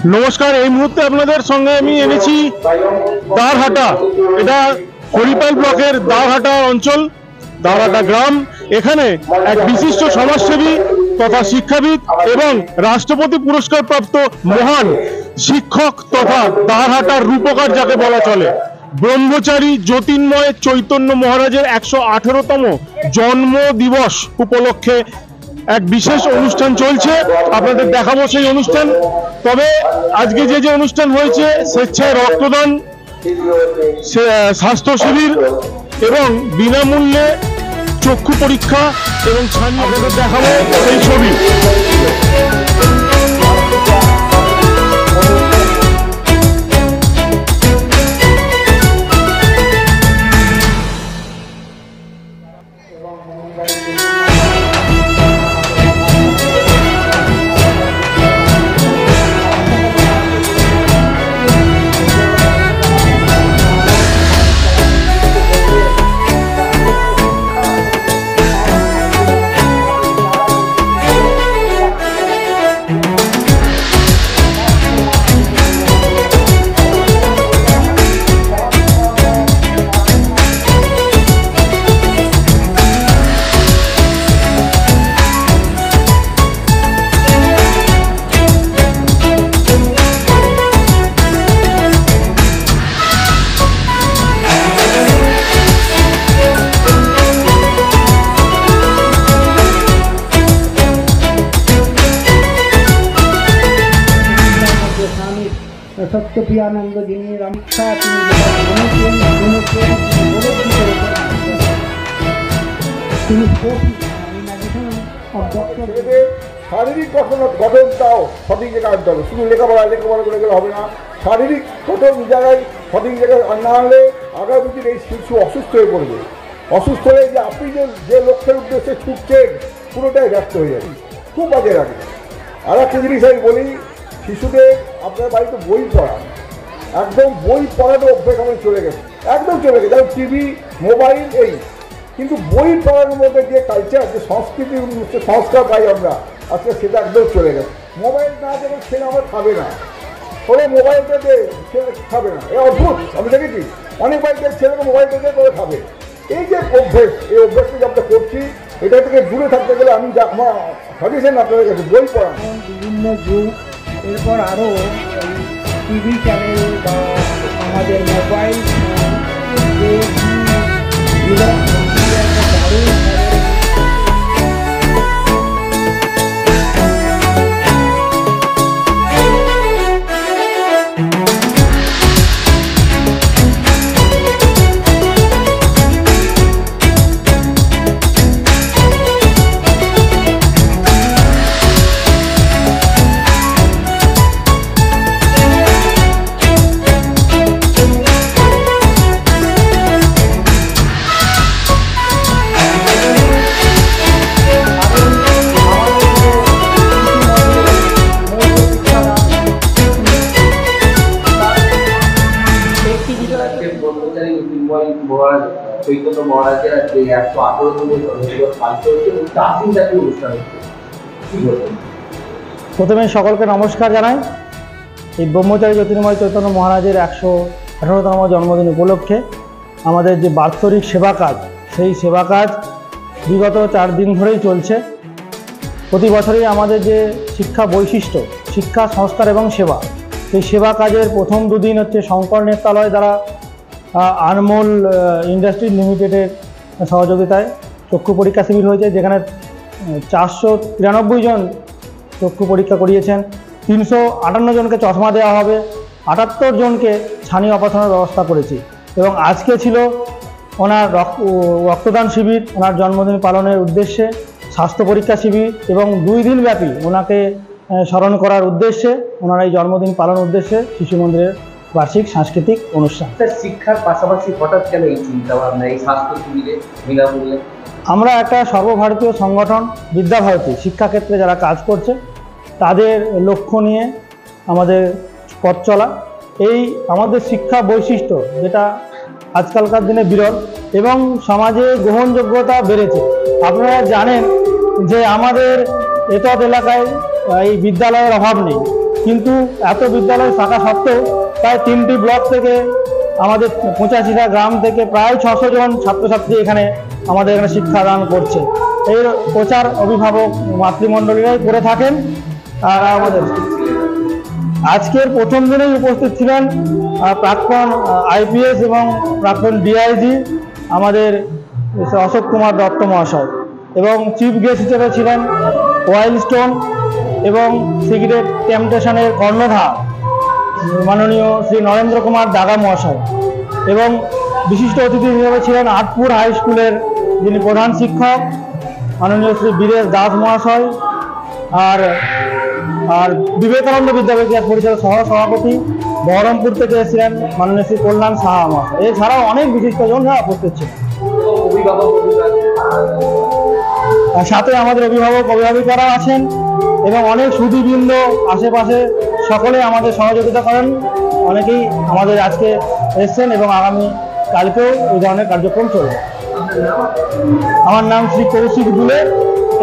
নমস্কার। এই মুহূর্তে আপনাদের সঙ্গে আমি এনেছি দারহাটা। এটা হরিপাল ব্লকের দারহাটা অঞ্চল, দারহাটা গ্রাম। এখানে এক বিশিষ্ট সমাজসেবী তথা শিক্ষাবিদ এবং রাষ্ট্রপতি পুরস্কার প্রাপ্ত মহান শিক্ষক তথা দারহাটার রূপকার যাকে বলা চলে, ব্রহ্মচারী জ্যোতির্ময় চৈতন্য মহারাজের 118তম জন্ম দিবস উপলক্ষে এক বিশেষ অনুষ্ঠান চলছে। আপনাদের দেখাবো সেই অনুষ্ঠান। তবে আজকে যে অনুষ্ঠান হয়েছে স্বেচ্ছায় রক্তদান, স্বাস্থ্য শিবির এবং বিনামূল্যে চক্ষু পরীক্ষা এবং ছানি, আপনাদের দেখাবো সেই ছবি। সত্যপ্রিয়ানন্দ যিনি রামক্ষা তিনি শারীরিক গঠনটাও সঠিক জায়গায় আনতে হবে। শুধু লেখাপড়া করে গেলে হবে না, শারীরিক গঠন জায়গায় সঠিক জায়গায় না আনলে আগামী দিন এই শিশু অসুস্থ হয়ে পড়বে। অসুস্থ হয়ে যে আপনি যে লক্ষ্যের উদ্দেশ্যে ছুটছেন পুরোটাই ব্যস্ত হয়ে যাবে, খুব বাজে লাগে। আর একটা জিনিস আমি বলি, শিশুদের আপনার বাড়িতে বই পড়ান, একদম বই পড়ানো অভ্যেস আমাদের চলে গেছে, একদম চলে গেছে। যেমন টিভি, মোবাইল, এই কিন্তু বই পড়ানোর মধ্যে যে কালচার, যে সংস্কৃতি, সংস্কার পাই আমরা আজকে, সেটা একদম চলে গেছে। মোবাইল না দেবে ছেলে আমার খাবে না, ওরা মোবাইলটা দিয়ে ছেলে খাবে না, এ অদ্ভুত। আমি দেখেছি অনেক বাড়িতে ছেলেকে মোবাইলটা দিয়ে করে খাবে। এই যে অভ্যেস, এই অভ্যেসটা যে আমরা করছি, এটা থেকে দূরে থাকতে গেলে আমি আমার সাজেশন আপনাদের কাছে বই পড়ানো। বিভিন্ন যুগ, এরপর আরও টিভি চ্যানেল বা আমাদের মোবাইল চৈতন্য মহারাজের আজকে 118তম জন্মদিবস পালিত হচ্ছে এবং 4 দিন ব্যাপী অনুষ্ঠান হচ্ছে, কি বলবেন? প্রথমে সকলকে নমস্কার জানাই। এই ব্রহ্মচারী জ্যোতির্ময় চৈতন্য মহারাজের 118তম জন্মদিন উপলক্ষে আমাদের যে বাৎসরিক সেবা কাজ, সেই সেবা কাজ বিগত 4 দিন ধরেই চলছে। প্রতি বছরই আমাদের যে শিক্ষা বৈশিষ্ট্য, শিক্ষা, সংস্কার এবং সেবা, সেই সেবা কাজের প্রথম 2 দিন হচ্ছে শঙ্কর নেত্রালয় দ্বারা আনমোল ইন্ডাস্ট্রি লিমিটেডের সহযোগিতায় চক্ষু পরীক্ষা শিবির হয়েছে, যেখানে 493 জন চক্ষু পরীক্ষা করিয়েছেন। 358 জনকে চশমা দেওয়া হবে, 78 জনকে ছানি অপারেশনের ব্যবস্থা করেছি। এবং আজকে ছিল ওনার রক্তদান শিবির, ওনার জন্মদিন পালনের উদ্দেশ্যে স্বাস্থ্য পরীক্ষা শিবির এবং 2 দিন ব্যাপী ওনাকে স্মরণ করার উদ্দেশ্যে, ওনার এই জন্মদিন পালনের উদ্দেশ্যে শিশু মন্দিরের বার্ষিক সাংস্কৃতিক অনুষ্ঠান। শিক্ষার পাশাপাশি হঠাৎ কেন এই চিন্তা ভাবনা, এই স্বাস্থ্য শিবিরে বিনামূল্যে? আমরা একটা সর্বভারতীয় সংগঠন বিদ্যাভারতী, শিক্ষাক্ষেত্রে যারা কাজ করছে তাদের লক্ষ্য নিয়ে আমাদের পথ চলা। এই আমাদের শিক্ষা বৈশিষ্ট্য যেটা আজকালকার দিনে বিরল এবং সমাজে গ্রহণযোগ্যতা বেড়েছে। আপনারা জানেন যে আমাদের এতদ এলাকায় এই বিদ্যালয়ের অভাব নেই, কিন্তু এত বিদ্যালয় থাকা সত্ত্বেও প্রায় 3টি ব্লক থেকে আমাদের 85টা গ্রাম থেকে প্রায় 600 জন ছাত্রছাত্রী এখানে আমাদের এখানে শিক্ষাদান করছে। এই প্রচার অভিভাবক মাতৃমণ্ডলীরাই করে থাকেন। আর আমাদের আজকের প্রথম দিনেই উপস্থিত ছিলেন প্রাক্তন আইপিএস এবং প্রাক্তন ডিআইজি আমাদের অশোক কুমার দত্ত মহাশয়, এবং চিফ গেস্ট হিসেবে ছিলেন ওয়াইল্ড স্টোন এবং সিগারেট টেম্পটেশনের কর্ণধার মাননীয় শ্রী নরেন্দ্র কুমার দাগা মহাশয়, এবং বিশিষ্ট অতিথি হিসেবে ছিলেন আটপুর হাই স্কুলের যিনি প্রধান শিক্ষক মাননীয় শ্রী বীরেশ দাস মহাশয়, আর বিবেকানন্দ বিদ্যাপীঠ পরিষদের সহ সভাপতি বহরমপুর থেকে এসেছিলেন মাননীয় শ্রী কল্যাণ সাহা মহাশয়। এছাড়াও অনেক বিশিষ্টজনরা উপস্থিত ছিলেন। সাথে আমাদের অভিভাবক অভিভাবিকারাও আছেন এবং অনেক সুধীবৃন্দ আশেপাশে সকলে আমাদের সহযোগিতা করেন। অনেকেই আমাদের আজকে এসছেন এবং আগামী কালকেও এই ধরনের কার্যক্রম চলবে। আমার নাম শ্রী কৌশিক দুলে,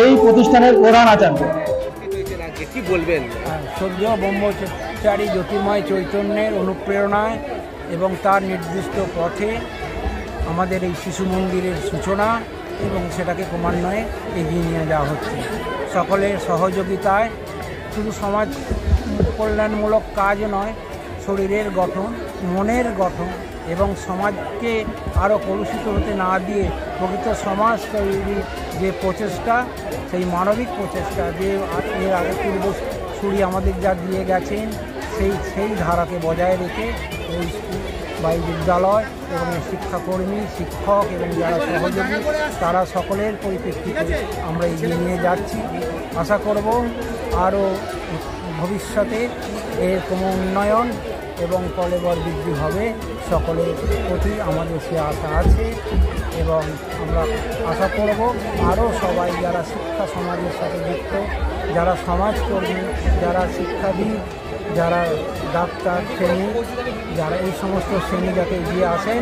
এই প্রতিষ্ঠানের প্রধান আচার্য। কি বলবেন? স্বর্গীয় ব্রহ্মচারী জ্যোতির্ময় চৈতন্যের অনুপ্রেরণায় এবং তার নির্দিষ্ট পথে আমাদের এই শিশু মন্দিরের সূচনা এবং সেটাকে ক্রমান্বয়ে এগিয়ে নিয়ে যাওয়া হচ্ছে। সকলের সহযোগিতায় শুধু সমাজ কল্যাণমূলক কাজ নয়, শরীরের গঠন, মনের গঠন এবং সমাজকে আরও কলুষিত হতে না দিয়ে প্রকৃত সমাজ তৈরির যে প্রচেষ্টা, সেই মানবিক প্রচেষ্টা যে এর আগে পূর্বসূরি আমাদের যা দিয়ে গেছেন সেই ধারাকে বজায় রেখে এই স্কুল বা এই বিদ্যালয় এবং শিক্ষাকর্মী, শিক্ষক এবং যারা সহযোগী তারা সকলের পরিপ্রেক্ষিতে আমরা এগিয়ে নিয়ে যাচ্ছি। আশা করব আরও ভবিষ্যতে এর কোনো উন্নয়ন এবং কলেবর বৃদ্ধি হবে। সকলের প্রতি আমাদের সে আশা আছে এবং আমরা আশা করব আরও সবাই যারা শিক্ষা সমাজের সাথে যুক্ত, যারা সমাজকর্মী, যারা শিক্ষাবিদ, যারা ডাক্তার শ্রেণী, যারা এই সমস্ত শ্রেণী যাতে এগিয়ে আসেন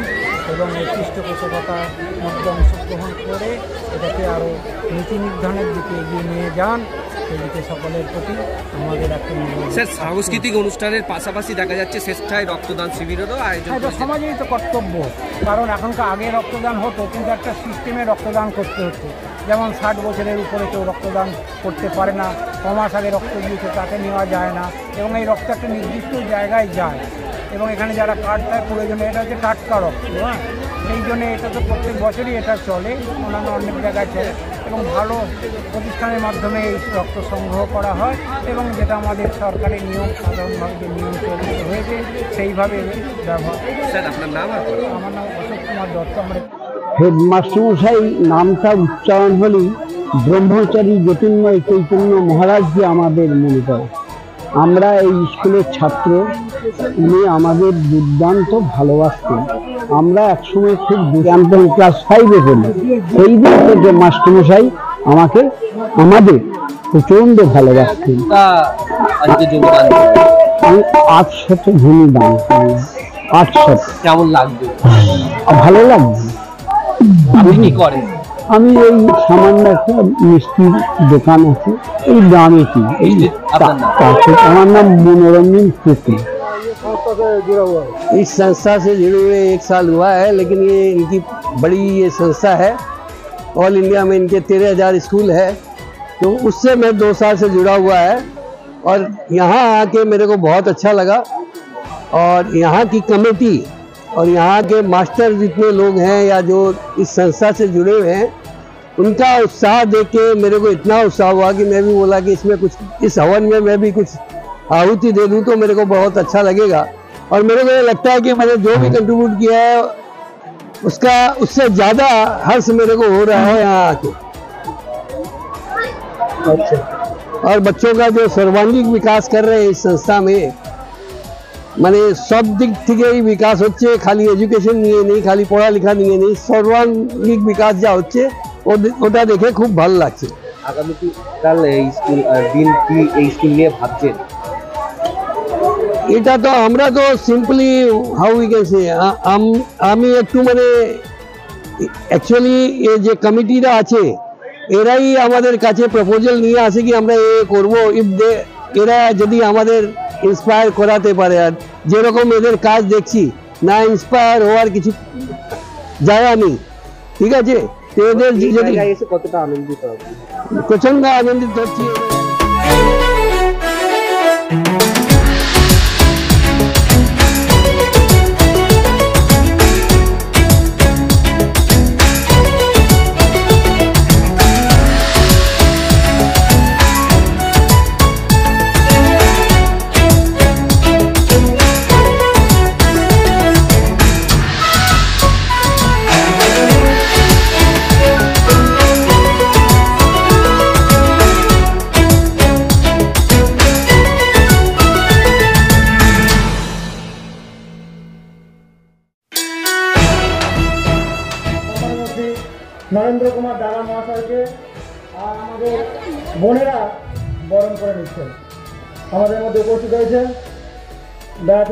এবং এই পৃষ্ঠপোষকতার মধ্যে অংশগ্রহণ করে এটাকে আরও নীতি নির্ধারণের দিকে এগিয়ে নিয়ে যান, সেদিকে সকলের প্রতি আমাদের একটা স্যার সাংস্কৃতিক অনুষ্ঠানের পাশাপাশি দেখা যাচ্ছে স্বেচ্ছায় রক্তদান শিবিরেরও আয়োজন। এটা সমাজেরই তো কর্তব্য, কারণ এখনকার আগে রক্তদান হতো কিন্তু একটা সিস্টেমে রক্তদান করতে হতো। যেমন 60 বছরের উপরে কেউ রক্তদান করতে পারে না, 6 মাস আগে রক্ত দিয়েছে তাকে নেওয়া যায় না, এবং এই রক্ত একটা নির্দিষ্ট জায়গায় যায় এবং এখানে যারা কার্ড পায় প্রয়োজনে এটা হচ্ছে টাটকা রক্ত। হ্যাঁ, সেই জন্যে এটা তো প্রত্যেক বছরই এটা চলে, অন্যান্য অনেক জায়গায় চলে এবং ভালো প্রতিষ্ঠানের মাধ্যমে এই রক্ত সংগ্রহ করা হয় এবং যেটা আমাদের সরকারের নিয়ম, সাধারণভাবে যে নিয়ম চলিত হয়েছে সেইভাবে ব্যবহার। স্যার আপনার নাম? আমার নাম অশোক কুমার দত্ত। আমরা হেডমাস্টারমশাই নামটা উচ্চারণ হলেই ব্রহ্মচারী জ্যোতির্ময় চৈতন্য মহারাজকে আমাদের মনে করে। আমরা এই স্কুলের ছাত্র, উনি আমাদের দুর্দান্ত ভালোবাসতেন। আমরা একসময় খুব ক্যাম্পেন ক্লাস 5-এ পড়ি, সেই দিন থেকে মাস্টারমশাই আমাদের প্রচণ্ড ভালোবাসতেন। আমি 800 ভূমি দান করি। 800। কেমন লাগবে? ভালো লাগবে। কি করেন? আমি এই সামান্য একটা মিষ্টির দোকান আছে এই গ্রামে। কি আমার नाम मनोरंजन सूत्री। इस संस्था से जुड़े हुए 1 साल हुआ है, लेकिन ये इनकी बड़ी ये संस्था है। ऑल इंडिया में इनके 13,000 स्कूल है, तो उससे मैं 2 साल से जुड़ा हुआ है और यहाँ आके मेरे को बहुत अच्छा लगा। और यहाँ की कमेटी और यहाँ के मास्टर जितने लोग हैं या जो इस संस्था से जुड़े हुए हैं, उनका उत्साह देख के मेरे को इतना उत्साह हुआ कि मैं भी बोला कि इसमें कुछ, इस हवन में मैं भी कुछ आहुति दे दूं तो मेरे को बहुत अच्छा लगेगा। और मेरे को ये लगता है कि मैंने जो भी कंट्रीब्यूट किया है उससे ज़्यादा हर्ष मेरे को हो रहा है यहाँ आके। अच्छा, और बच्चों का जो सर्वांगीण विकास कर रहे हैं इस संस्था में, মানে সব দিক থেকেই বিকাশ হচ্ছে, খালি এডুকেশন নিয়ে নেই, খালি পড়ালেখা নিয়ে নেই, সর্বাঙ্গিক বিকাশ যা হচ্ছে ওটা দেখে খুব ভালো লাগছে। আগামীকাল এই স্কুল দিন কি এই স্কুল নিয়ে ভাবছেন? এটা তো আমরা তো simply how we can say, আমি একটু মানে অ্যাকচুয়ালি এই যে কমিটিরা আছে এরাই আমাদের কাছে প্রপোজাল নিয়ে আসে কি আমরা এ করবো। ইফ দে এরা যদি আমাদের ইন্সপায়ার করাতে পারে, আর যেরকম এদের কাজ দেখছি না ইন্সপায়ার হওয়ার কিছু জায়গা নেই, ঠিক আছে? তো এদের যদি কতটা আনন্দিত প্রচন্ড আনন্দিত হচ্ছি। নরেন্দ্র কুমার দাদা মহাশয়কে আর আমাদের বোনেরা বরণ করে নিচ্ছেন। আমাদের মধ্যে উপস্থিত হয়েছে দয়া